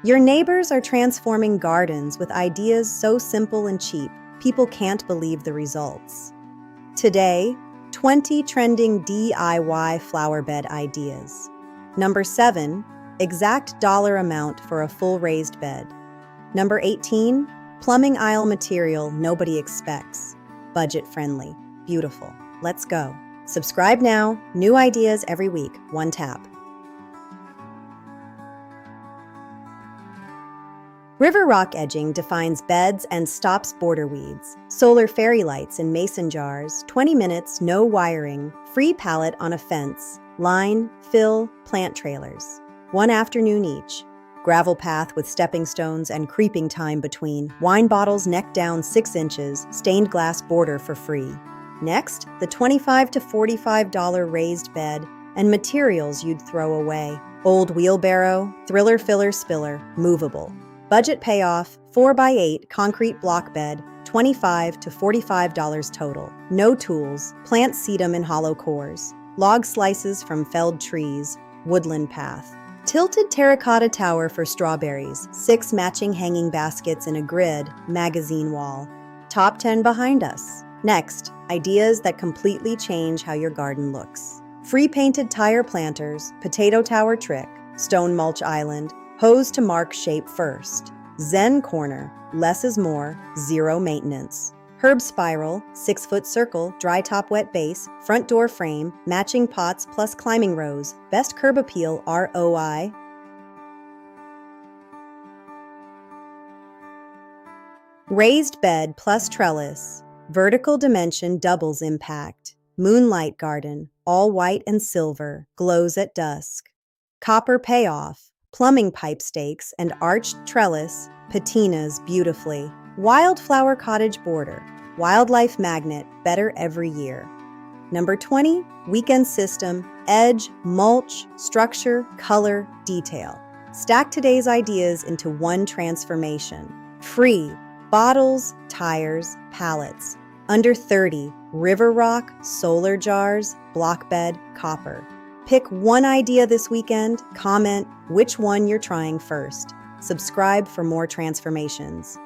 Your neighbors are transforming gardens with ideas so simple and cheap, people can't believe the results. Today, 20 trending DIY flower bed ideas. Number 7, exact dollar amount for a full raised bed. Number 18, plumbing aisle material nobody expects. Budget friendly. Beautiful. Let's go. Subscribe now. New ideas every week. One tap. River rock edging defines beds and stops border weeds. Solar fairy lights in mason jars, 20 minutes, no wiring, free pallet on a fence, line, fill, plant trailers. One afternoon each. Gravel path with stepping stones and creeping time between. Wine bottles neck down 6 inches, stained glass border for free. Next, the $25 to $45 raised bed and materials you'd throw away. Old wheelbarrow, thriller filler spiller, movable. Budget payoff, 4x8 concrete block bed, $25 to $45 total. No tools, plant sedum in hollow cores. Log slices from felled trees, woodland path. Tilted terracotta tower for strawberries, 6 matching hanging baskets in a grid, magazine wall. Top 10 behind us. Next, ideas that completely change how your garden looks. Free painted tire planters, potato tower trick, stone mulch island, hose to mark shape first. Zen corner, less is more, 0 maintenance. Herb spiral, 6-foot circle, dry top wet base, front door frame, matching pots plus climbing rows, best curb appeal ROI. Raised bed plus trellis, vertical dimension doubles impact. Moonlight garden, all white and silver, glows at dusk. Copper payoff, plumbing pipe stakes and arched trellis, patinas beautifully. Wildflower cottage border, wildlife magnet, better every year. Number 20, weekend system, edge, mulch, structure, color, detail. Stack today's ideas into one transformation. Free, bottles, tires, pallets. Under 30, river rock, solar jars, block bed, copper. Pick one idea this weekend, comment which one you're trying first. Subscribe for more transformations.